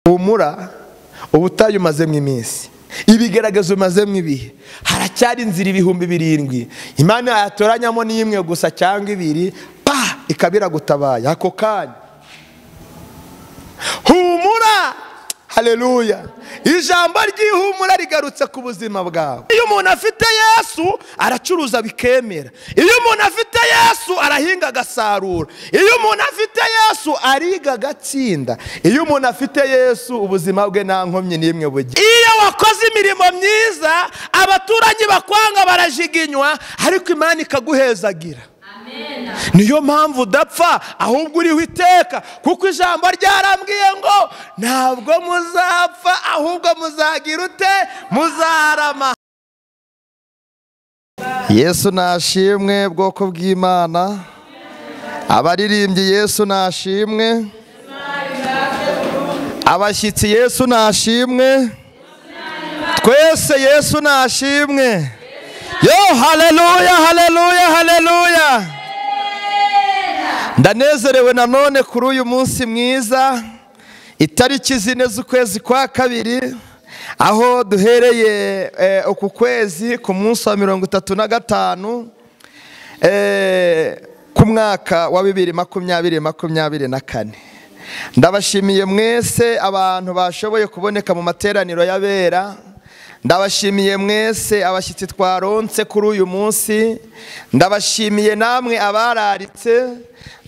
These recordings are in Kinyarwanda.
humura ubutayu mazemwe iminsi ibigaragazo mazemwe ibihe haracyari inzira 7,000 Imana yatoranyamo n'imwe gusa cyangwa 2 ikabira gutabaye ako kanya. Humura, haleluya. Ijambo ry'ihumura rigarutse ku buzima bwawe. Iyo umuntu afite Yesu aracuruza bikemera. Iyo umuntu afite Yesu arahinga agasarura. Iyo umuntu afite Yesu ariga agatsinda. Iyo umuntu afite Yesu ubuzima bwe nta nkomyi n'imwe bugira. Iyo wakoze imirimo myiza abaturanyi bakwanga barajiginywa ariko Imana ikaguhezagira. Niyo mpamvu udapfa ahubwo uriho iteka kuko ijambo ryarambwiye ngo ntabwo muzapfa ahubwo muzagira ute muzarama. Yesu nashimwe bwoko bw'Imana, abaririmbyi Yesu nashimwe, abashyitsi Yesu nashimwe, twese Yesu nashimwe. Yo haleluya haleluya haleluya. Ndanezerewe nanone kuri uyu munsi mwiza itariki 4 z'ukwezi kwa kabiri aho duhereye uku kwezi ku munsi wa 35 ku mwaka wa 2024. Ndabashimiye mwese abantu bashoboye kuboneka mu materaniro y'abera. Ndabashimiye mwese abashyitsi twaronse kuri uyu munsi. Ndabashimiye namwe abararitse.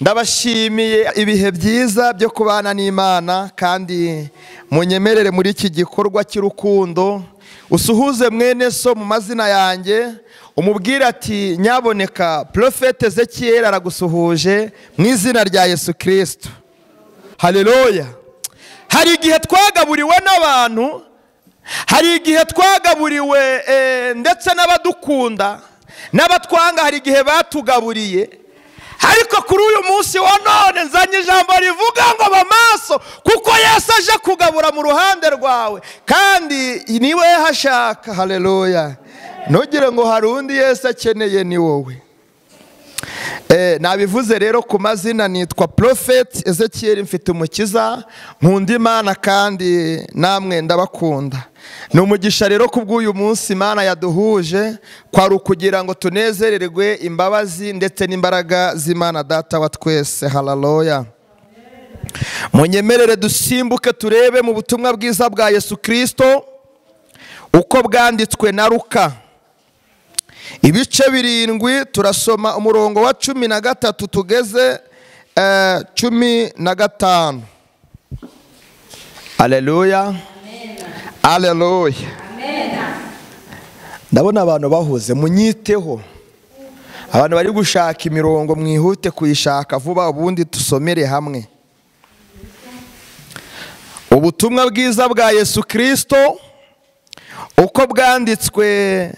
Ndabashimiye ibihe byiza byo kubana n'Imana kandi munyemerere muri iki gikorwa cy'urukundo usuhuze mwene so mu mazina yanjye umubwira ati nyaboneka Prophet Ezekiel aragusuhuje mu izina rya Yesu Kristo. Haleluya. Hari igihe twagaburiwe n'abantu, hari igihe twagaburiwe ndetse n'abadukunda n'abatwanga, hari igihe batugaburiye. Ariko kuri uyu munsi wa none nzanye ijambo rivuga ngo bamaso kuko Yesu aje kugabura mu ruhande rwawe kandi niwe hashaka. Haleluya. Ntugire ngo hari undi Yesu akeneye ni wowe. Nabivuze rero ku mazina nitwa Prophet Ezekiel Mfitumukiza, nkunda Imana kandi namwe ndabakunda. Ni umugisha rero kubw'uyu munsi Imana yaduhuje kwari ukugira ngo tunezererwe imbabazi ndetse n'imbaraga z'Imana Data wa twese. Haleluya. Munyemerere dusimbuke turebe mu butumwa bwiza bwa Yesu Kristo uko bwanditswe na Luka ibice 7. Turasoma umurongo wa 13 tugeze 15. Haleluya. Haleluya. Ndabona abantu bahuze, munyiteho. Abantu bari gushaka imirongo mwihute kuyishaka vuba ubundi tusomere hamwe. Ubutumwa bwiza bwa Yesu Kristo uko bwanditswe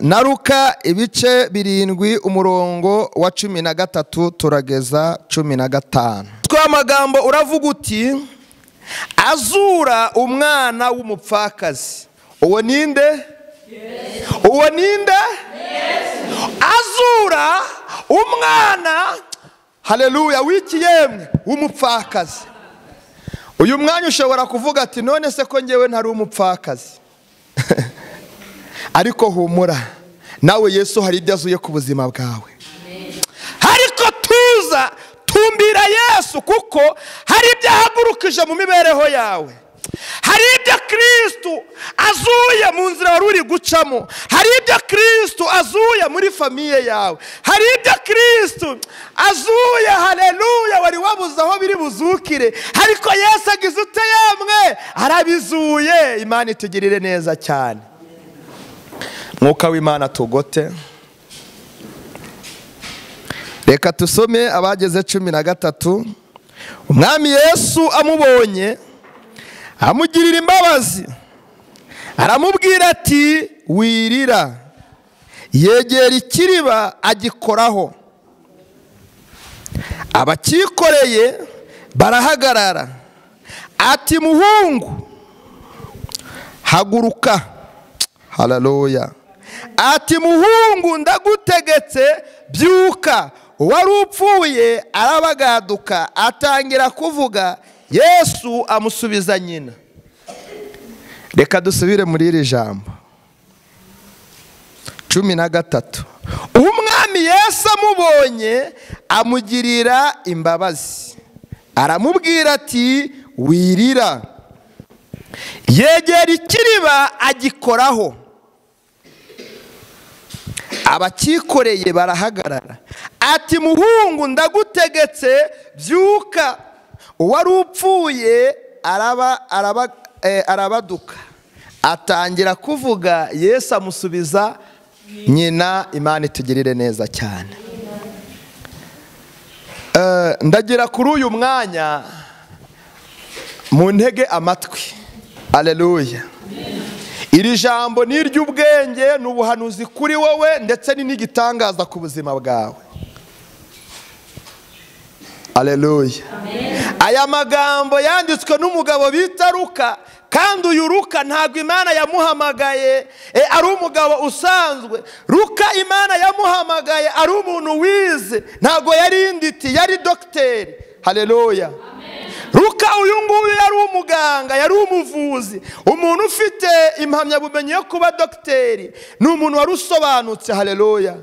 na Luka ibice 7 umurongo wa 13 turageza 15. Twamagambo uravuga uti azura umwana w'umupfakazi. Uwo ninde? Yesu. Uwo ninde? Yesu. Azura umwana, haleluya, w'ikiyemwe w'umupfakazi. Uyu mwanya ushobora kuvuga ati none se ko ngewe ntari umupfakazi? Ariko humura, nawe Yesu hari ibyo azuye ku buzima bwawe. Ariko tuza tumbira Yesu kuko hari ibyo ahagurukije mu mibereho yawe. Hari ibyo Kristo azuye mu nzira wari uri gucamo. Hari ibyo Kristo azuye muri famiye yawe. Hari ibyo Kristo azuye, haleluya, wari wabuze aho biri buzukire. Ariko Yesu agize ute yemwe arabizuye. Imana itugirire neza cyane. Mwuka w'Imana tugote. Reka tusome abageze 13. Umwami Yesu amubonye amugirira imbabazi aramubwira ati wirira. Yegera ikiriba agikoraho. Abakikoreye barahagarara. Ati muhungu haguruka. Haleluya. Ati muhungu ndagutegetse byuka. Wari upfuye arabagaduka atangira kuvuga. Yesu amusubiza nyina. Reka dusubire muri iri jambo 13. Umwami Yesu amubonye amugirira imbabazi, aramubwira ati wirira. Yegera ikiriba agikoraho, abakikoreye barahagarara. Ati muhungu ndagutegetse byuka. Uwari upfuye arabaduka, atangira kuvuga. Yesu amusubiza nyina. Imana itugirire neza cyane. Ndagira kuri uyu mwanya mu ntege amatwi. Haleluya. Iri jambo ni iry'ubwenge, ni ubuhanuzi kuri wowe ndetse ni n'igitangaza ku buzima bwawe. Haleluya. Aya magambo yanditswe n'umugabo bita Luka, kandi uyu Luka ntabwo Imana yamuhamagaye ari umugabo usanzwe. Luka Imana yamuhamagaye ari umuntu wize, ntabwo yari inditi, yari dogiteri. Haleluya. Luka uyu nguyu yari umuganga, yari umuvuzi, umuntu ufite impamyabumenyi yo kuba dogiteri. Ni umuntu wari usobanutse. Haleluya.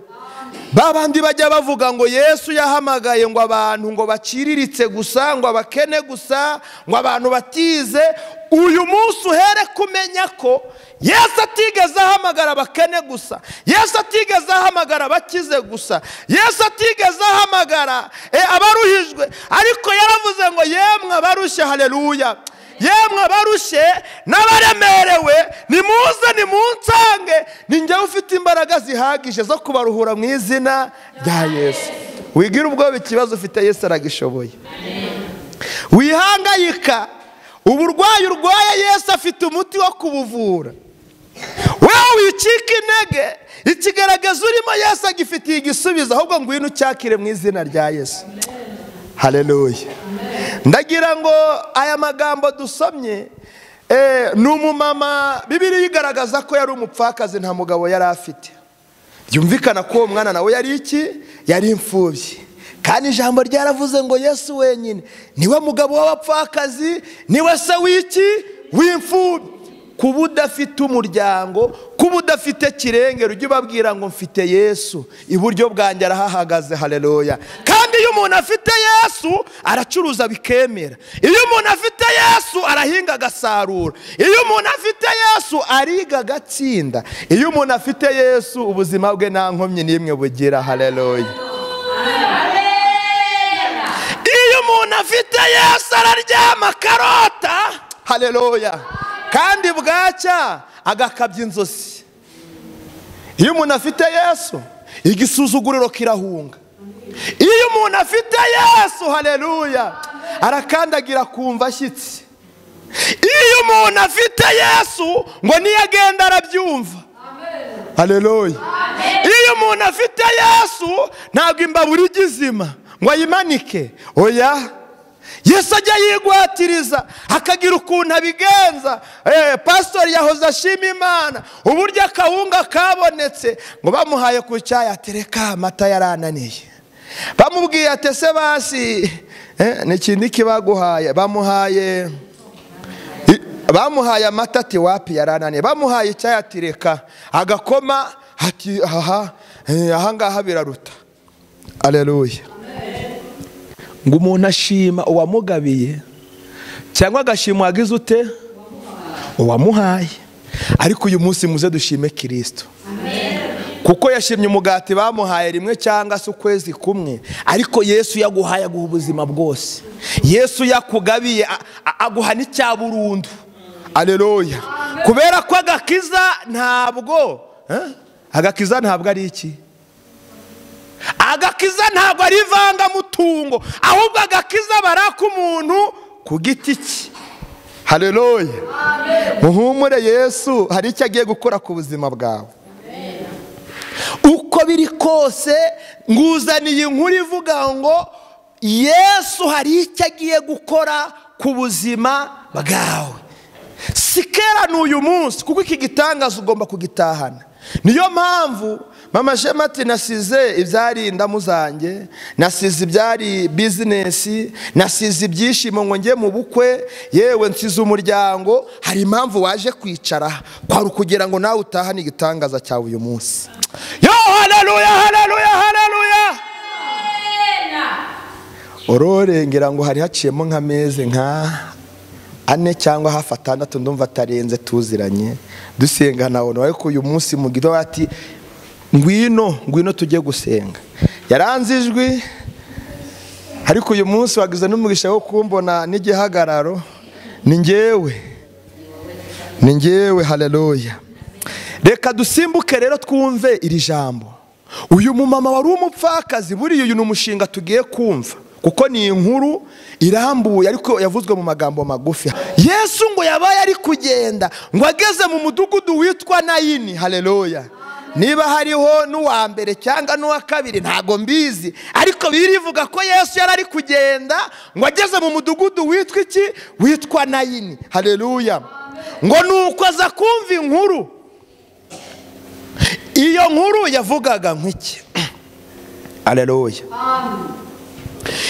Babandi bajya bavuga ngo Yesu yahamagaye ngo abantu ngo baciriritse gusa, ngo abakene gusa, ngo abantu batize. Uyu munsi uhere kumenya ko Yesu atigeze ahamagara abakene gusa, Yesu atigeze ahamagara abakize gusa, Yesu atigeze ahamagara abaruhijwe, ariko yaravuze ngo yemwe abarushye. Haleluya. Yemwe abarushye n'abaremerewe nimuze nimunsange, ni njye ufite imbaraga zihagije zo kubaruhura mu izina rya Yesu. Wigira ubwoba ikibazo ufite, Yesu aragishoboye. Wihangayika uburwayi urwaye, Yesu afite umuti wo kubuvura. Wewe wicika intege, ikigaragaza urimo Yesu agifitiye igisubizo, ahubwo ngwino ucyakire mu izina rya Yesu. Haleluya. Ndagira ngo aya magambo dusomye ni umumama Bibiliya igaragaza ko yari umupfakazi, nta mugabo yari afite. Byumvikana ko uwo mwana nawe yari iki? Yari imfubyi. Kandi ijambo ryaravuze ngo Yesu wenyine niwe mugabo w'abapfakazi, niwe se w'iki? W'imfubyi. Kuba udafite umuryango, kuba udafite kirengero, ujye ubabwira ngo mfite Yesu, iburyo bwanjye arahahagaze. Haleluya. Kandi iyo umuntu afite Yesu aracuruza bikemera, iyo umuntu afite Yesu arahinga agasarura, iyo umuntu afite Yesu ariga agatsinda, iyo umuntu afite Yesu ubuzima bwe nta nkomyi n'imwe bugira. Haleluya. Iyo umuntu afite Yesu araryama akarota. Haleluya. Kandi bwacya agakabya inzozi. Iyo umuntu afite Yesu igisuzuguriro kirahunga. Iyo umuntu afite Yesu, haleluya, arakandagira kumva ashyitsi. Iyo umuntu afite Yesu ngo niyagenda arabyumva. Haleluya. Iyo umuntu afite Yesu ntabwo imbabura igizima ngo ayimanike. Oya, Yesu ajya yigwatiriza akagira ukuntu abigenza. Pastor yahoze ashima Imana uburyo akawunga kabonetse, ngo bamuhaye ku cyaya tereka amata yarananiye. Bamubwiye ati se basi n'ikindi kibaguhaye, bamuhaye amata ati wapi yarananiye. Bamuhaye icyaya tereka agakoma ati aha ngaha biraruta. Haleluya. Ngo umuntu ashima uwamugabiye cyangwa agashima wagize ute? Uwamuhaye. Ariko uyu munsi muze dushime Kristo. Kuko yashimye umugati bamuhaye rimwe cyangwa se ukwezi kumwe, ariko Yesu yaguhaye aguha ubuzima bwose. Yesu yakugabiye aguha n'icya burundu. Haleluya. Kubera ko agakiza ntabwo ari iki? Agakiza ntabwo ari ivangamutungo, ahubwo agakiza baraka umuntu ku giti cye. Haleluya. Muhumure, Yesu hari icyo agiye gukora ku buzima bwawe. Uko biri kose nguzaniye inkuru ivuga ngo Yesu hari icyo agiye gukora ku buzima bwawe. Sikera n'uyu munsi, kuko iki gitangaza ugomba kugitahana. Niyo mpamvu mama Shema ati nasize ibyari indamu zanjye, nasize ibyari bizinesi, nasize ibyishimo ngo njye mu bukwe, yewe nsize umuryango. Hari impamvu waje kwicara kwari ukugira ngo nawe utahane igitangaza cyawe uyu munsi. Yo, haleluya, haleluya, haleluya. Ororengera ngo hari haciyemo nk'ameze nka 4 cyangwa hafi 6 ndumva atarenze tuziranye dusenga nawe, ariko uyu munsi mu gido ati ngwino tujye gusenga. Yaranzijwe, ariko uyu munsi wagize n'umugisha wo kumbona n'igihagararo. Ni njyewe, haleluya. Reka dusimbuke rero twumve iri jambo. Uyu mumama wari umupfakazi, buriya uyu n'umushinga tugiye kumva, kuko ni inkuru irambuye ariko yavuzwe mu magambo magufi. Yesu ngo yabaye ari kugenda, ngo ageze mu mudugudu witwa Nayini. Haleluya. Niba hariho n'uwa mbere cyangwa n'uwa kabiri ntago mbizi, ariko birivuga ko Yesu yari ari kugenda ngo ageze mu mudugudu witwa iki? Witwa Nayini. Haleluya. Ngo nuko aza kumva inkuru. Iyo nkuru yavugaga nk'iki? Haleluya.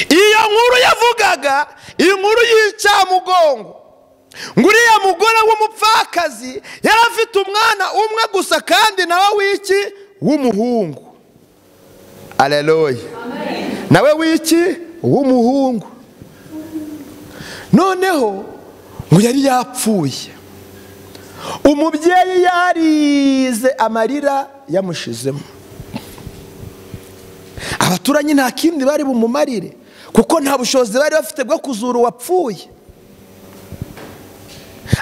Iyo nkuru yavugaga inkuru y'icyamugongo. Nguriya mugore w'umupfakazi yari afite umwana umwe gusa, kandi nawe w'iki? W'umuhungu. Haleluya. Nawe w'iki? W'umuhungu. Noneho ngo yari yapfuye. Umubyeyi yarize amarira yamushizemo. Abaturanyi nta kindi bari bumumarire, kuko nta bushobozi bari bafite bwo kuzura uwapfuye.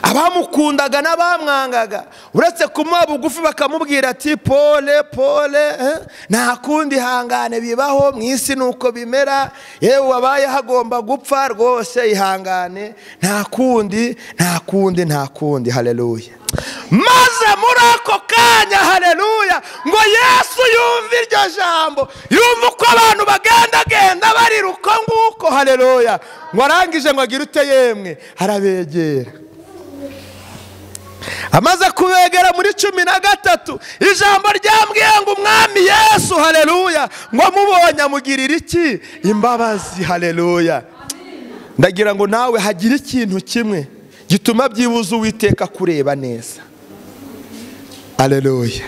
Abamukundaga n'abamwangaga uretse kumuha bugufi bakamubwira ati pole nta kundi, hangane, bibaho mu isi nuko bimera, yewe wabaye hagomba gupfa rwose, ihangane, nta kundi. Haleluya. Maze muri ako kanya, haleluya, ngo Yesu yumva iryo jambo, yumva uko abantu bagendagenda bariruka nguko. Haleluya. Ngo arangije ngo agire ute yemwe, arabegera. Amaze kubegera muri 13, ijambo ryambwiye ngo umwami Yesu, haleluya, ngo amubonye amugirira iki? Imbabazi. Haleluya. Ndagira ngo nawe hagira ikintu kimwe gituma byibuza Uwiteka kureba neza. Haleluya.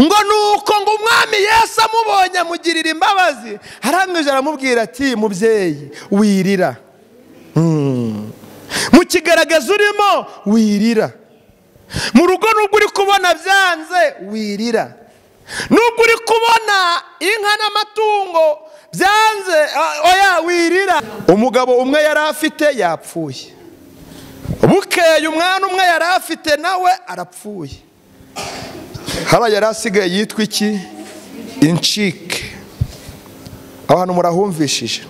Ngo nuko ngo umwami Yesu amubonye amugirira imbabazi, arangije aramubwira ati mubyeyi wirira. Mu kigaragaza urimo wirira. Mu rugo nubwo uri kubona byanze wirira. Nubwo uri kubona inka n'amatungo byanze, oya wirira. Umugabo umwe yari afite yapfuye. Bukeye umwana umwe yari afite nawe arapfuye. Haba yari asigaye yitwa iki? Incike. Abantu murahumvishije.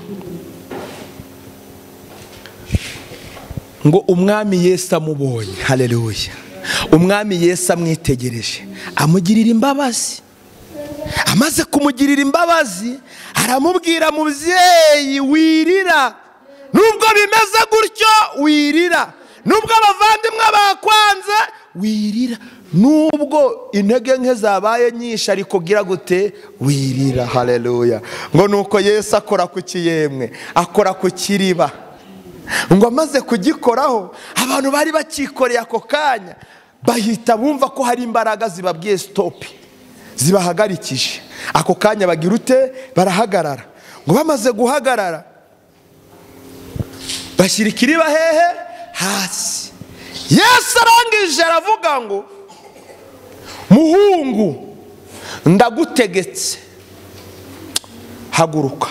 Ngo umwami Yesu amubonye. Haleluya. Umwami Yesu amwitegereje, amugirira imbabazi. Amaze kumugirira imbabazi, aramubwira mubyeyi wirira. Nubwo bimeze gutyo wirira. Nubwo abavandimwe bakwanze wirira. Nubwo intege nke zabaye nyinshi ariko gira gute? Wirira. Haleluya. Ngo nuko Yesu akora ku kiyemwe, akora ku kiriba. Ngo amaze kugikoraho, abantu bari bakikoreye ako kanya bahita bumva ko hari imbaraga zibabwiye stop, zibahagarikije. Ako kanya bagira ute? Barahagarara. Ngo bamaze guhagarara, bashyira ikiriba hehe? Hasi. Yesu arangije aravuga ngo muhungu, ndagutegetse haguruka.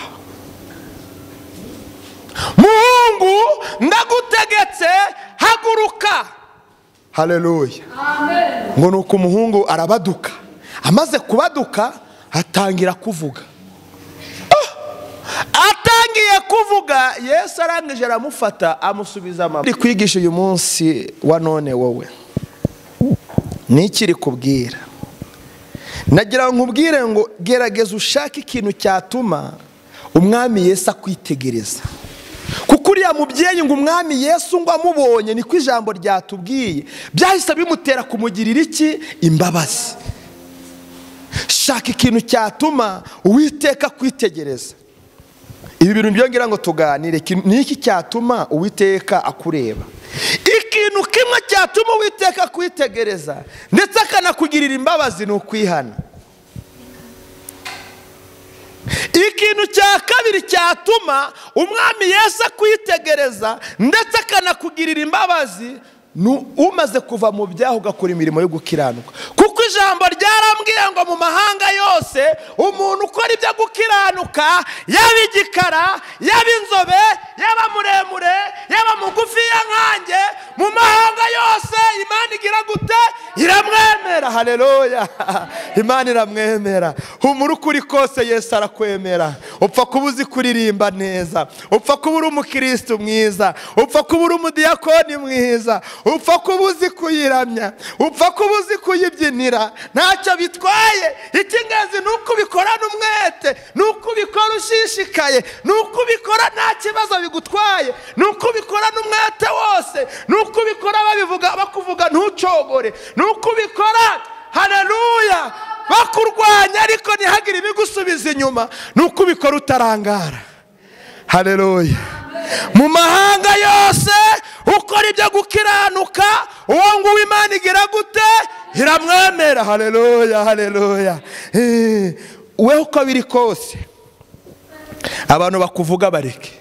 Muhungu, ndagutegetse haguruka. Haleluya. Amen. Ngo nuko umuhungu arabaduka. Amaze kubaduka atangira kuvuga. Atangiye kuvuga, Yesu arangije aramufata amusubiza amaboko. Ndi kwigisha uyu munsi wa none wowe, nikiri kubwira, nagira nkubwire ngo gerageza ushake ikintu cyatuma umwami Yesu akwitegereza. Kuko uriya mubyeyi ngo umwami Yesu ngo amubonye, niko ijambo ryatubwiye, byahise bimutera kumugirira iki? Imbabazi. shaka ikintu cyatuma Uwiteka kwitegereza. Ibi bintu byongera ngo tuganire, ni iki cyatuma Uwiteka akureba? Ikintu kimwe cyatuma Uwiteka kwitegereza ndetse akanakugirira imbabazi ni ukwihana. Ikintu cya kabiri cyatuma umwami Yesu akwitegereza ndetse akanakugirira imbabazi umaze kuva mu byaha ugakora imirimo yo gukiranuka. Kuko ijambo ryarambwiye ngo mu mahanga yose umuntu ukora ibyo gukiranuka, yaba igikara, yaba inzobe, yaba muremure, yaba mugufi nkanjye, mu mahanga yose Imana igira gute? Iramwemera. Haleluya. Imana iramwemera. Humura ukuri kose Yesu arakwemera. Upfa kuba uzi kuririmba neza, upfa kuba uri umukristo mwiza, upfa kuba uri umudiyakoni mwiza, upfa kuba uzi kuyiramya, upfa kuba uzi kuyibyinira, ntacyo bitwaye. Icy'ingenzi ni uko ubikorana umwete, ni uko ubikora ushishikaye, ni uko ubikora nta kibazo bigutwaye, ni uko ubikorana umwete wose, ni uko ubikora bakuvuga ntucogore, ni uko ubikora haleluya bakurwanya ariko ntihagire ibigusubiza inyuma, ni uko ubikora utarangara. Haleluya. Mu mahanga yose ukora ibyo gukiranuka, uwo nguwo Imana igira gute? Iramwemera. Haleluya, haleluya. Wewe uko biri kose abantu bakuvuga bareke.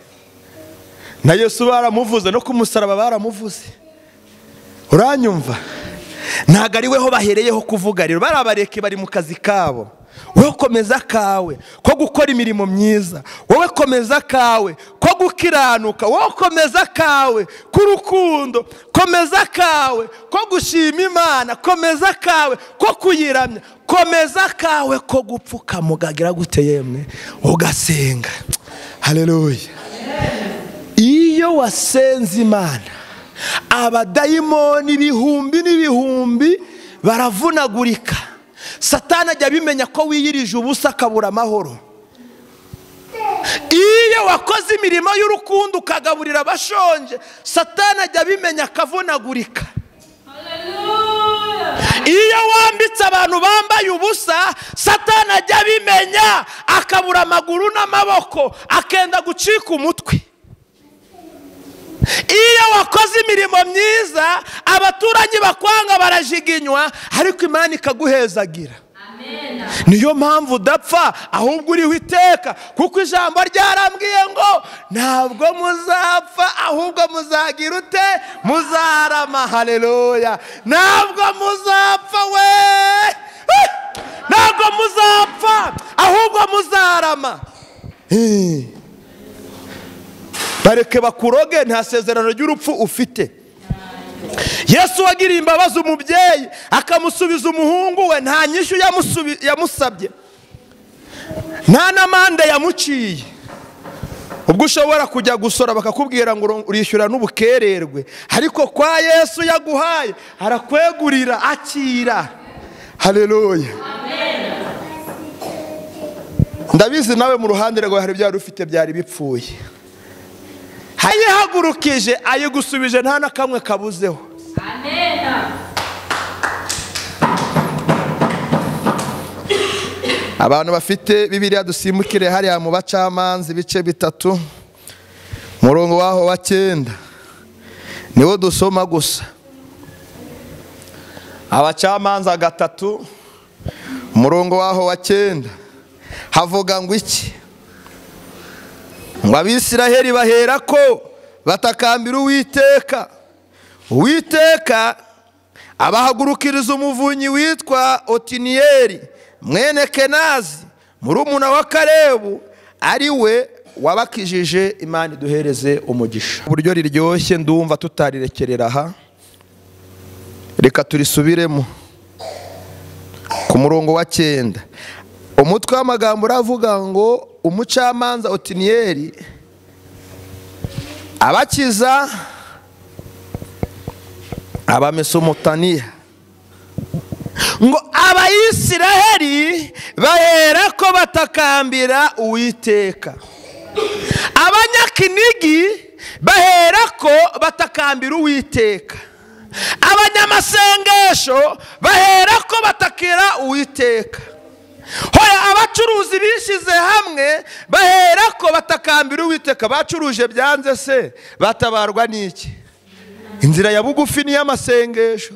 Na Yesu baramuvuze, no ku musaraba baramuvuze. Uranyumva? Ntago ari weho bahereyeho kuvuga rero, barabareke bari mu kazi kabo. Wowe komeza kawe ko gukora imirimo myiza, wowe komeza kawe ko gukiranuka, wowe komeza kawe ku rukundo, komeza kawe ko gushima Imana, komeza kawe ko kuyiramya, komeza kawe ko gupfuka mugagira gute yemwe ugasenga. Haleluya. Iyo wasenze Imana, abadayimoni ibihumbi n'ibihumbi baravunagurika. Satani ajya bimenya ko wiyirije ubusa akabura amahoro. Iyo wakoze imirimo y'urukundo ukagaburira abashonje, Satani ajya bimenya akavunagurika. Iyo wambitse abantu bambaye ubusa, Satani ajya bimenya akabura amaguru n'amaboko, akenda gucika umutwe. Iyo wakoze imirimo myiza, abaturanyi bakwanga barajiginywa, ariko Imana ikaguhezagira. Amen. Niyo mpamvu udapfa, ahubwo uriho iteka, kuko ijambo ryarambwiye ngo ntabwo muzapfa, ahubwo muzagira ute? Muzarama. Haleluya. Ntabwo muzapfa we, ntabwo muzapfa, ahubwo muzarama. Bareke bakuroge, nta sezerano ry'urupfu ufite. Yesu wagiriye imbabazi umubyeyi akamusubiza umuhungu we, nta nyishu yamusabye, nta n'amande yamuciye. Ubwo ushobora kujya gusora bakakubwira ngo urishyura n'ubukererwe, ariko kwa Yesu yaguhaye arakwegurira, akira. Haleluya. Ndabizi nawe mu ruhande rwawe hari byari ufite byari bipfuye, hayihagurukije ayigusubije nta nakamwe kabuzeho. Amen. Abantu bafite Bibiliya dusimukire hariya mu Bacamanza ibice 3 murongo waho wa 9 niwo dusoma gusa. Abacamanza 3 murongo waho wa 9 havuga ngo iki? Ngo Abisiraheli bahera ko batakambira Uwiteka, Uwiteka abahagurukiriza umuvunyi witwa Otiniyeli mwene Kenazi murumuna wa Kalebu, ari we wabakijije. Imana iduhereze umugisha. Uburyo riryoshye ndumva tutarirekerera aha, reka turisubiremo ku murongo wa 9. Umutwe w'amagambo uravuga ngo umucamanza Otiniyeli abakiza Abamesopotamiya. Ngo Abayisiraheli bahera ko batakambira Uwiteka, Abanyakinigi bahera ko batakambira Uwiteka, Abanyamasengesho bahera ko batakira Uwiteka. hoya abacuruzi bishyize hamwe bahera ko batakambira Uwiteka. Bacuruje byanze se batabarwa n'iki? Inzira ya bugufi ni y'amasengesho.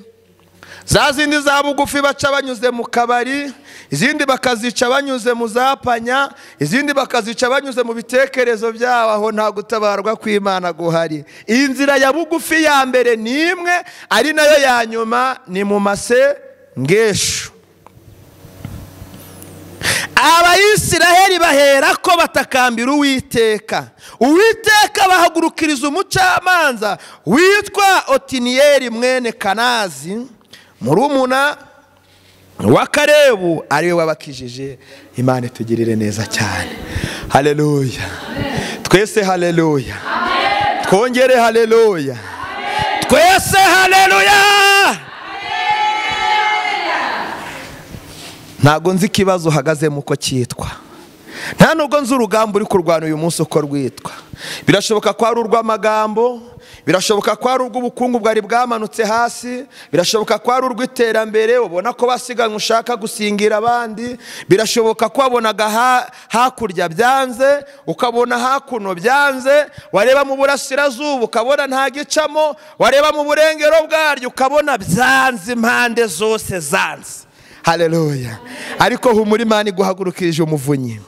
Za zindi za bugufi baca banyuze mu kabari, izindi bakazica banyuze mu zapanya, izindi bakazica banyuze mu bitekerezo byabo. Aho nta gutabarwa kw'Imana guhari. Iyi nzira ya bugufi ya mbere ni imwe, ari nayo ya nyuma, ni mu masengesho. Abayisiraheli bahera ko batakambira Uwiteka. Uwiteka bahagurukiriza umucamanza witwa Otiniyeli mwene Kanazi, murumuna wa Kalebu, ariwe wabakijije. Imana itugirire neza cyane. Haleluya. Twese haleluya. Twongere haleluya. Twese haleluya. Ntago nzi ikibazo uhagazemo uko cyitwa, nta nubwo nzi urugamba uri kurwana uyu munsi uko rwitwa. Birashoboka ko ari urw'amagambo, birashoboka ko ari urw'ubukungu bwari bwamanutse hasi, birashoboka ko ari urw'iterambere ubona ko basiganwe ushaka gusingira abandi, birashoboka ko wabonaga hakurya byanze ukabona hakuno byanze, wareba mu burasirazuba ukabona nta gicamo, wareba mu burengero bwaryo ukabona byanze, impande zose zanze. Haleluya. Ariko humura, Imana iguhagurukirije umuvunyi.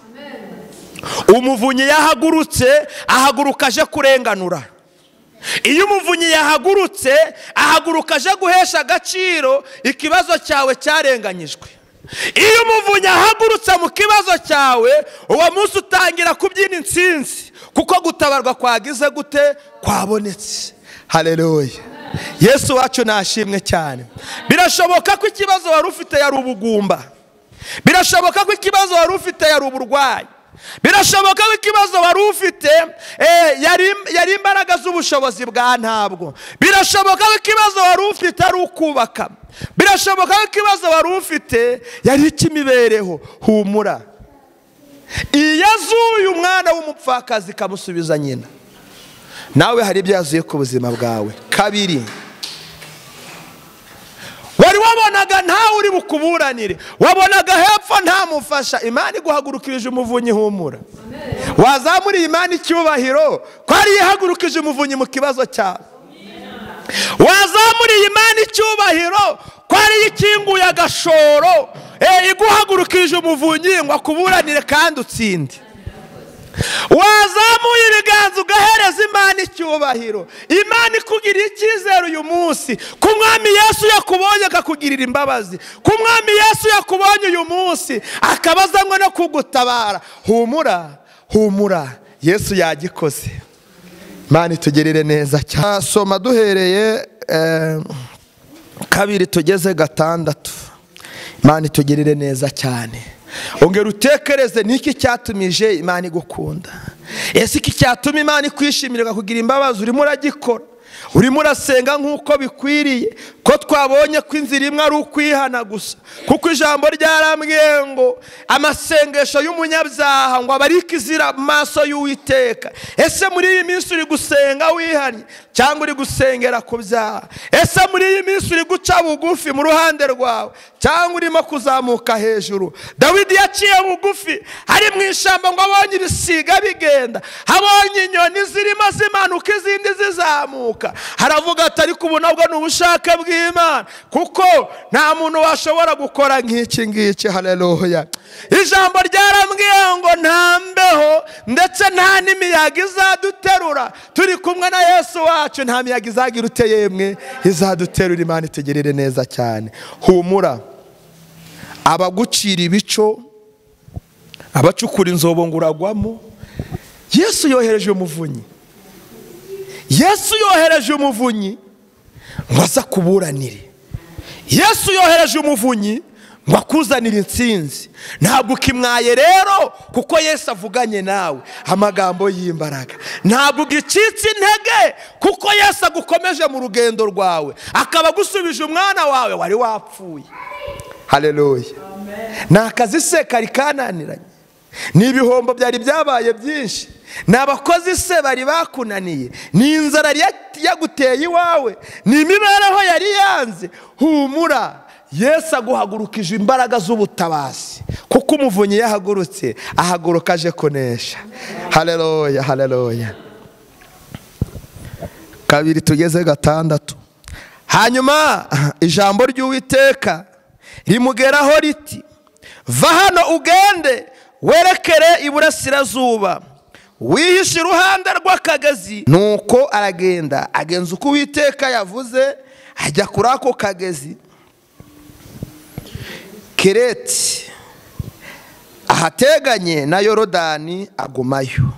Umuvunyi yahagurutse, ahaguruka aje kurenganura. Iyo umuvunyi yahagurutse, ahaguruka aje guhesha agaciro ikibazo cyawe cyarenganyijwe. Iyo umuvunyi ahagurutse mu kibazo cyawe, uwo munsi utangira kubyina intsinzi, kuko gutabarwa kwagize gute? Kwabonetse. Haleluya. Yesu wacu nashimwe cyane. Birashoboka ko ikibazo wari ufite yari ubugumba, birashoboka ko ikibazo wari ufite yari uburwayi, birashoboka ko ikibazo wari ufite yari imbaraga z'ubushobozi bwa ntabwo, birashoboka ko ikibazo wari ufite ari ukubaka, birashoboka ko ikibazo wari ufite yari icy'imibereho. Humura, iyo azuye umwana w'umupfakazi kamusubiza nyina, nawe hari ibyo yazuye ku buzima bwawe. Kabiri, wari wabonaga ntawe uri bukuburanire, wabonaga hepfo ntamufasha. Imana iguhagurukirije umuvunyi. Humura, wazamuriye Imana icyubahiro ko ari ihagurukije umuvunyi mu kibazo cyawe. Wazamuriye Imana icyubahiro ko ari ikinguye agashoro, iguhagurukirije umuvunyi ngo akuburanire kandi utsinde. Wazamuye ibiganza ugahereza Imana icyubahiro. Imana ikugirira icyizere uyu munsi, ku Mwami Yesu yakubonye akakugirira imbabazi, ku Mwami Yesu yakubonye uyu munsi akabazanywe no kugutabara. Humura, humura, Yesu yagikoze. Imana itugirire neza cyane. Soma duhereye 2 tugeze 6. Imana itugirire neza cyane. Ongera utekereze niki cyatumije Imana igukunda. Ese iki cyatuma Imana ikwishimira kugira imbabazi urimo uragikora? Urimo urasenga nk'uko bikwiriye? Ko twabonye ko inzira imwe ari ukwihana gusa, kuko ijambo ryarambwiye ngo amasengesho y'umunyabyaha ngo abarike izira mu maso y'Uwiteka. Ese muri iyi minsi uri gusenga wihanye cyangwa uri gusengera ku byaha? Ese muri iyi minsi uri guca bugufi mu ruhande rwawe cyangwa urimo kuzamuka hejuru? Dawidi yaciye bugufi ari mu ishyamba ngo abonye ibisiga bigenda, abonye inyoni zirimo zimanuka izindi zizamuka, haravuga ati ariko ubu nabwo ni ubushake bw'Imana, kuko nta muntu washobora gukora nk'iki ngiki. Haleluya. Ijambo ryarambwiye ngo nta mbeho ndetse nta n'imiyaga izaduterura. Turi kumwe na Yesu wacu, nta miyaga izagira ute yemwe izaduterura. Imana itegerere neza cyane. Humura, abagucira ibico, abacukura inzobo ngo uragwamo, Yesu yohereje umuvunyi. Yesu yohereje umuvunyi ngo aza kuburanire. Yesu yohereje umuvunyi ngo akuzanire intsinzi. Ntabwo ukimwaye rero, kuko Yesu avuganye nawe amagambo y'imbaraga. Ntabwo ugicitse intege, kuko Yesu agukomeje mu rugendo rwawe, akaba agusubije umwana wawe wari wapfuye. Haleluya. Ni akazi se kari kananiranye? Ni ibihombo byari byabaye byinshi? Ni abakozi se bari bakunaniye? Ni inzara yaguteye iwawe? Ni imibereho yari yanze? Humura, Yesu aguhagurukije imbaraga z'ubutabazi, kuko umuvunyi yahagurutse ahaguruka aje kunesha. Haleluya, haleluya. Kabiri tugeze gatandatu. Hanyuma ijambo ry'Uwiteka rimugeraho riti, va hano ugende werekere iburasirazuba, wihishe iruhande rw'akagezi. Nuko aragenda agenza uko Uwiteka yavuze, ajya kuri ako kagezi Kereti, ahateganye na Yorodani, agumayo.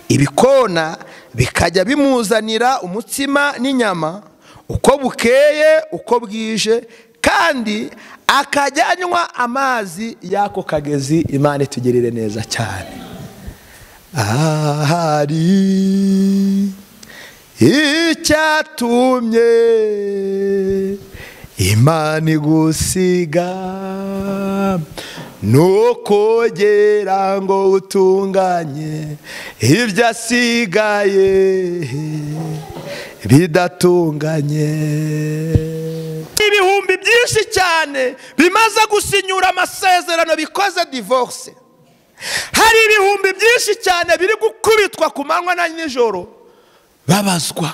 Ibikona bikajya bimuzanira umutsima n'inyama uko bukeye uko bwije, kandi akajya anywa amazi y'ako kagezi. Imana itugirire neza cyane. Ahari icyatumye Imana igusiga, nukogera ngo utunganye ibyasigaye bidatunganye. Ibihumbi byinshi cyane bimaze gusinyura amasezerano bikoze divorce. Hari ibihumbi byinshi cyane biri gukubitwa ku manywa na nijoro babazwa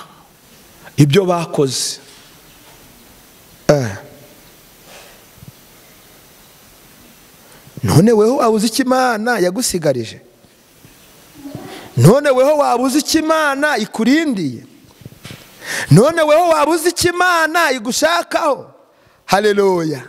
ibyo bakoze. None weho wabuze iki Imana yagusigarije? None weho wabuze iki Imana ikurindiye? None weho wabuze iki Imana igushakaho? Haleluya.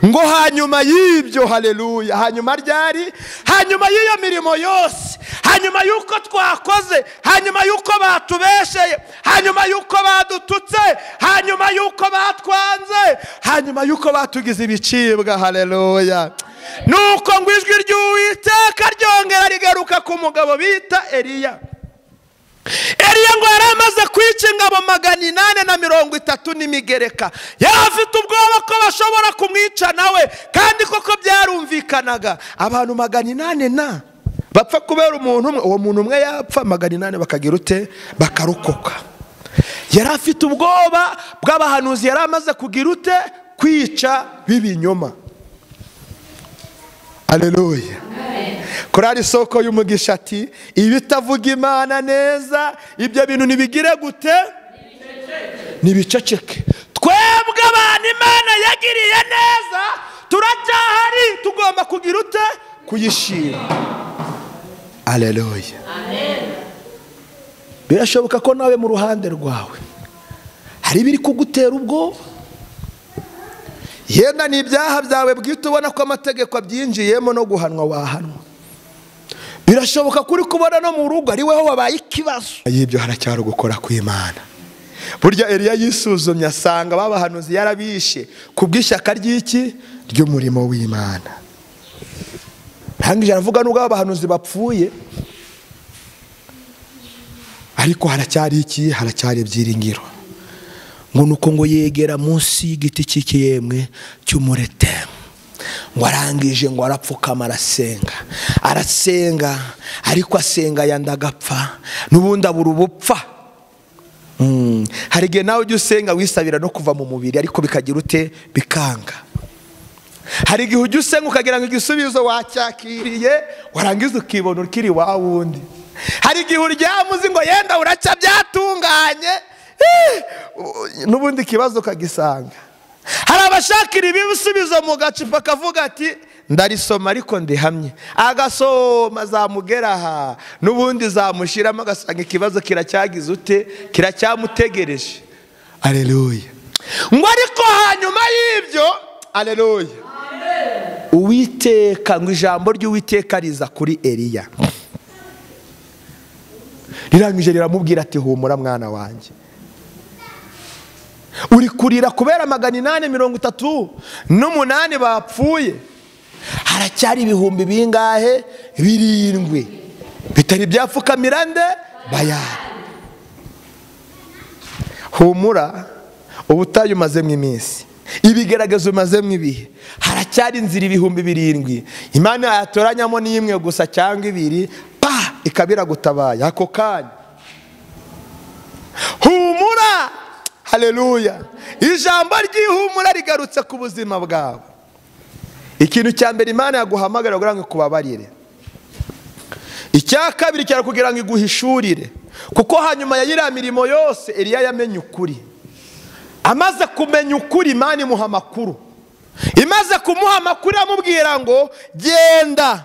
Ngo hanyuma y'ibyo, haleluya, hanyuma ryari? Hanyuma y'iyo mirimo yose, hanyuma y'uko twakoze, hanyuma y'uko batubesheye, hanyuma y'uko badututse, hanyuma y'uko batwanze, hanyuma y'uko batugize ibicibwa. Haleluya. Nuko ngo ijwi ry'Uwiteka ryongera rigaruka ku mugabo bita Eliya. Eliya ngo yari amaze kwica ingabo 830 n'imigereka. Yari afite ubwoba ko bashobora kumwica nawe, kandi koko byarumvikanaga. Abantu 800 bapfa kubera umuntu umwe, uwo muntu umwe yapfa 800 bakagira ute? Bakarukoka. Yari afite ubwoba bw'abahanuzi yari amaze kugira ute? Kwica b'ibinyoma. Haleluya. Korari Soko y'umugisha ati, ibitavuga Imana neza ibyo bintu nibigire gute? Nibiceceke. Twebwe abantu Imana yagiriye neza turacyahari, tugomba kugira ute? Kuyishima. Haleluya. Amen. Birashoboka ko nawe mu ruhande rwawe hari biri kugutera ubwoba. Yenda ni ibyaha byawe bwite ubona ko amategeko abyinjiyemo no guhanwa wahanwa. Birashoboka kuri kubona no mu rugo ari weho wabaye ikibazo. Yibyo haracyari gukora ku Imana. Burya Eliya yisuzumye asanga babahanuzi yarabishe kubw'ishyaka ry'iki? Ry'umurimo w'Imana. Hangije aravuga nubwo abahanuzi bapfuye, ariko haracyari iki? Haracyari ibyiringiro. Ngo nuko ngo yegera munsi y'igiti cy'ikiyemwe cy'umurete, ngo arangije ngo arapfukama arasenga, ariko asenga yandagapfa n'ubundi abura ubupfa. Hari igihe nawe ujya usenga wisabira no kuva mu mubiri, ariko bikagira ute? Bikanga. Hari igihe ujya usenga ukagira ngo igisubizo wacyakiriye, warangiza ukibona ukiri wa wundi. Hari igihe uryamuzi ngo yenda uracya byatunganye, n'ubundi ikibazo kagisanga. Hari abashakira ibisubizo mu gacupa akavuga ati ndarisoma ariko ndihamye, agasoma zamugeraha n'ubundi zamushiramo agasanga ikibazo kiracyagize ute? Kiracyamutegereje. Haleluya. Ngo ariko hanyuma y'ibyo, haleluya, Uwiteka, ngo ijambo ry'Uwiteka riza kuri Eliya, rirangije riramubwira ati, humura mwana wanjye, uri kurira kubera 838 bapfuye, haracyari ibihumbi bingahe? 7 bitari byapfukamira nde? Bayali. Humura, ubutayu mazemwe iminsi, ibigeragezo mazemwe ibihe, haracyari inzira 7,000 Imana yatoranyamo n'imwe gusa cyangwa 2, ikabira gutabaye ako kanya. Humura, haleluya. Ijambo ry'ihumura rigarutse ku buzima bwawe. Ikintu cya mbere Imana yaguhamagara kugira ngo kubabarire. Icya kabiri cyari kugira ngo iguhishurire, kuko hanyuma ya iriya mirimo yose Eliya yamenye ukuri. Amaze kumenya ukuri, Imana imuha amakuru. Imaze kumuha amakuru amubwira ngo genda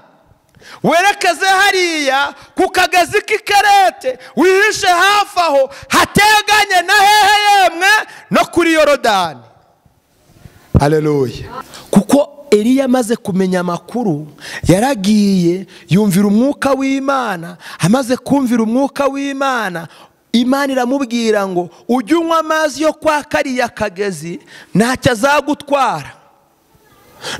werekeze hariya ku kagezi k'Ikerete, wihishe hafi aho hateganye na hehe yemwe no kuri Yorodani. Haleluya. Kuko Eliya amaze kumenya amakuru, yaragiye yumvira umwuka w'Imana. Amaze kumvira umwuka w'Imana, Imana iramubwira ngo ujye unywa amazi yo kwa kariya kagezi, ntacyo azagutwara.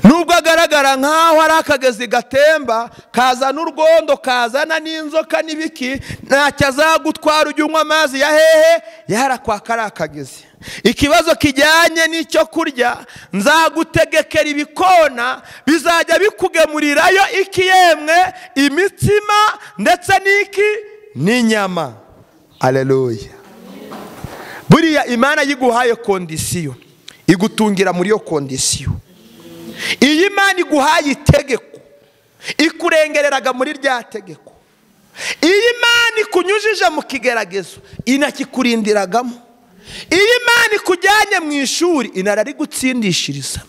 Nubwo agaragara nkaho ari akagezi gatemba, kazana urwondo, kazana n'inzoka n'ibiki, ntacyo azagutwara. Ujye unywa amazi ya hehe? Yahara kwa kariya kagezi. Ikibazo kijyanye n'icyo kurya, nzagutegekera ibikona bizajya bikugemurirayo iki yemwe imitsima ndetse n'iki n'inyama. Haleluya. Buriya Imana yiguhaye kondisiyo, igutungira muri yo kondisiyo. Iyi Imana iguhaye itegeko, ikurengereraga muri rya tegeko. Iyi Imana ikunyujije mu kigeragezo, inakikurindiragamo. Iyi Imana ikujyanye mu ishuri, inarari gutsindishiriza.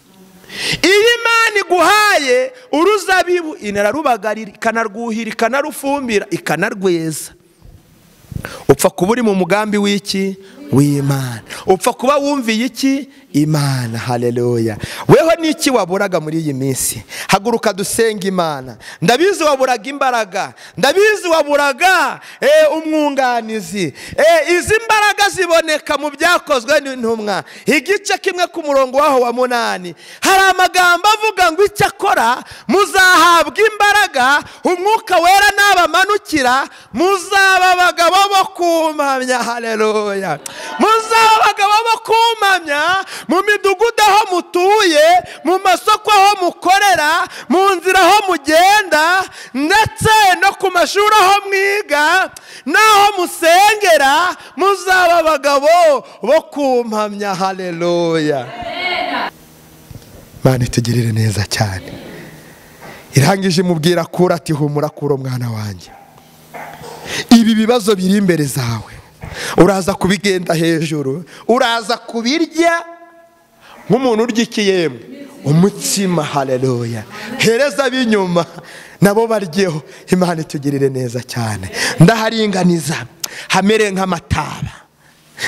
Iyi Imana iguhaye uruzabibu, inararubagarira, ikanarwuhira, ikanarufumbira, ikanarweza. Upfa kuba uri mu mugambi w'iki? W'Imana. Upfa kuba wumviye iki? Imana. Haleluya. Weho niki waburaga muri iyi minsi? Haguruka dusenga Imana. Ndabizi waburaga imbaraga, ndabizi waburaga umwunganizi. Izi mbaraga ziboneka mu byakozwe n'intumwa, igice kimwe ku murongo waho wa 8. Hari amagambo avuga ngo icyakora muzahabwa imbaraga, umwuka wera nabamanukira, muzaba abagabo bo kumamya. Haleluya. Muzaba abagabo bo kumamya mu midugudu aho mutuye, mu masoko aho mukorera, mu nzira aho mugenda, ndetse no ku mashuri aho mwiga n'aho musengera. Muzaba abagabo bo kumpamya. Haleluya. Imana itugirire neza cyane. Irangije mubwira kura ati humura kuro mwana wanjye, ibi bibazo biri imbere zawe uraza kubigenda hejuru, uraza kubirya nk'umuntu urya ikiyemwe umutsima. Haleluya. Hereza b'inyuma nabo baryeho. Imana itugirire neza cyane. Ndaharinganiza hamere nk'amataba,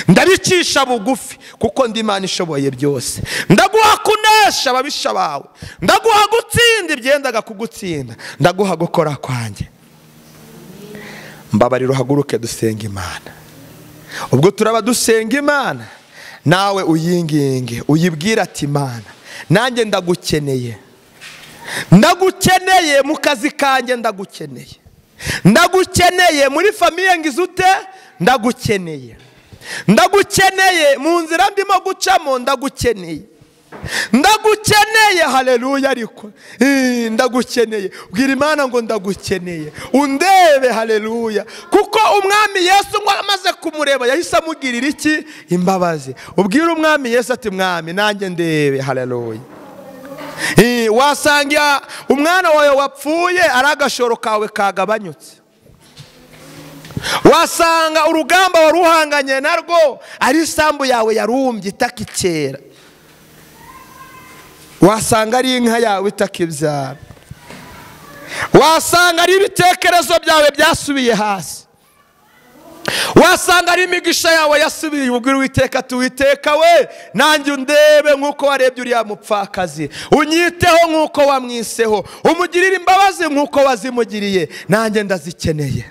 ndabicisha bugufi, kuko ndi Imana ishoboye byose. Ndaguha kunesha ababisha bawe, ndaguha gutsinda ibyendaga kugutsinda, ndaguha gukora kwanjye. Mbabarira uhaguruke dusenga Imana. Ubwo turaba dusenga Imana, nawe uyinginge uyibwira ati Imana, nanjye ndagukeneye. Ndagukeneye mu kazi kanjye, ndagukeneye. Ndagukeneye muri famiye ngizute, ndagukeneye. Ndagukeneye mu nzira ndimo gucamo, ndagukeneye. Ndagukeneye. Haleluya. Ariko ndagukeneye. Bwira Imana ngo ndagukeneye, undebe. Haleluya. Kuko umwami Yesu ngo amaze kumureba yahise amugirira iki? Imbabazi. Ubwira umwami Yesu ati mwami nanjye ndebe. Haleluya. Wasanga umwana wawe wapfuye ari agashoro kawe kagabanyutse. Wasanga urugamba waruhanganye narwo ari isambu yawe yarumbye itakikera. Wasanga ari inka yawe itakibyara. Wasanga ari ibitekerezo byawe byasubiye hasi. Wasanga ari imigisha yawe yasubiye. Ubwira Uwiteka ati Uwiteka we, nanjye undebe nk'uko warebye uriya mupfakazi, unyiteho nk'uko wamwiseho, umugirire imbabazi nk'uko wazimugiriye, nanjye ndazikeneye.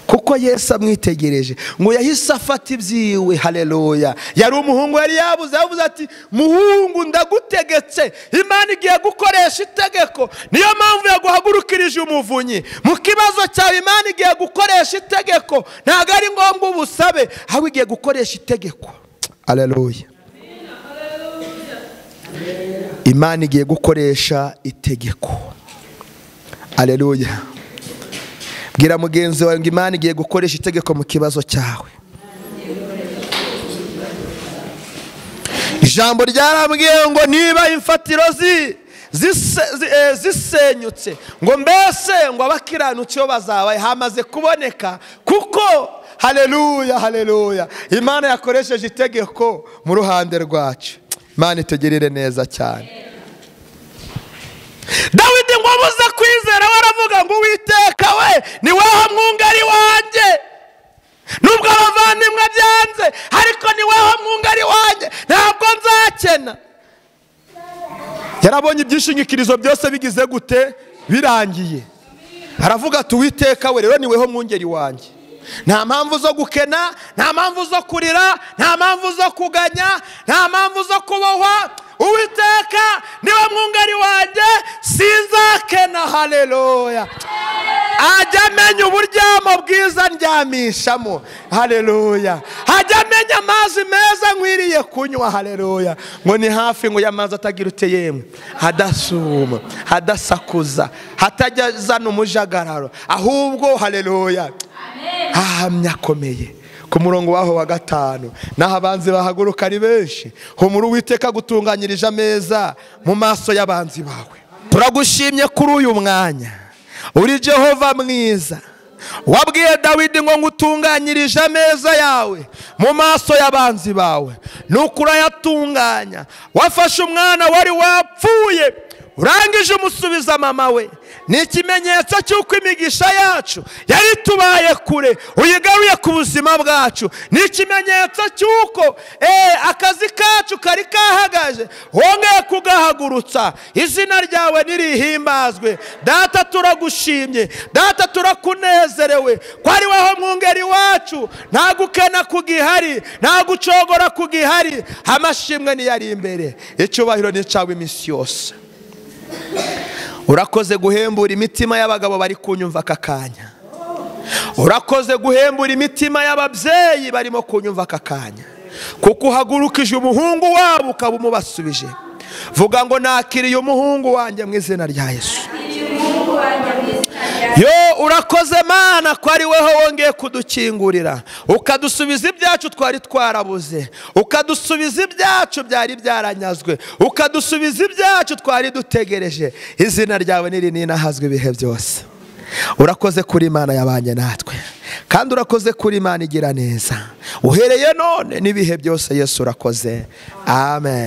Kuko Yesu amwitegereje ngo yahise afata ibyiwe. Haleluya. Yari umuhungu yari yabuze, yavuze ati muhungu ndagutegetse. Imana igiye gukoresha itegeko, niyo mpamvu yaguhagurukirije umuvunyi. Mu kibazo cyawe Imana igiye gukoresha itegeko, ntabwo ari ngombwa ubusabe, ahubwo igiye gukoresha itegeko. Haleluya. Imana igiye gukoresha itegeko. Haleluya. Bwira mugenzi wawe ngo Imana igiye gukoresha itegeko mu kibazo cyawe. ijambo ryarambwiye ngo niba imfatiro zisenyutse ngo mbese ngo abakiranutsi bo bazabaye hamaze kuboneka, kuko haleluya haleluya Imana yakoresheje itegeko mu ruhande rwacu. Imana itugirire neza cyane. Dawidi ngo abuze kwizera waravuga ngo Uwiteka we ni weho mwungari wanjye, nubwo abavandimwe byanze ariko ni weho mwungari wanjye, ntabwo nzakena. Yarabonye ibyishingikirizo byose bigize gute birangiye, aravuga ati Uwiteka we rero ni weho mwungeri wanjye, nta mpamvu zo gukena, nta mpamvu zo kurira, nta mpamvu zo kuganya, nta mpamvu zo kubohwa. Uwiteka niwe mwungari wanjye, sinzakena. Haleluya. Ajya amenya uburyamo bwiza ndyamishamo. Haleluya. Ajya amenya amazi meza nkwiriye kunywa. Haleluya. Ngo ni hafi ngo y'amazi atagira uteyemwe, hadasuma, hadasakuza, hatajya zana umujagararo, ahubwo haleluya ahamya akomeye. Ku murongo waho wa 5 naho abanzi bahaguruka ari benshi, humura Uwiteka gutunganyirije ameza mu maso y'abanzi bawe. Turagushimye kuri uyu mwanya, uri Jehova mwiza. Wabwiye Dawidi ngo ngutunganyirije ameza yawe mu maso y'abanzi bawe, nuko urayatunganya. Wafashe umwana wari wapfuye urangije umusubiza mama we. Ni ikimenyetso cy'uko imigisha yacu yari tubaye kure uyigaruye ku buzima bwacu. Ni ikimenyetso cy'uko akazi kacu kari kahagaje wongeye kugahagurutsa. Izina ryawe nirihimbazwe. Data turagushimye, Data turakunezerewe ko ari weho mwungeri wacu, nta gukena kugihari, nta gucogora kugihari. Amashimwe ni yari imbere, icyubahiro ni cyawe iminsi yose. Urakoze guhembura imitima y'abagabo bari kunyumva aka kanya. Urakoze guhembura imitima y'ababyeyi barimo kunyumva aka kanya, kuko uhagurukije umuhungu wabo ukaba umubasubije. Vuga ngo nakiriye umuhungu wanjye mu izina rya Yesu. Yo urakoze Mana ko ari weho wongeye kudukingurira, ukadusubiza ibyacu twari twarabuze, ukadusubiza ibyacu byari byaranyazwe, ukadusubiza ibyacu twari dutegereje. Izina ryawe nirinahazwe ibihe byose. Urakoze kuri Imana yabanye natwe, kandi urakoze kuri Imana igira neza, uhereye none n'ibihe byose. Yesu urakoze. Amen.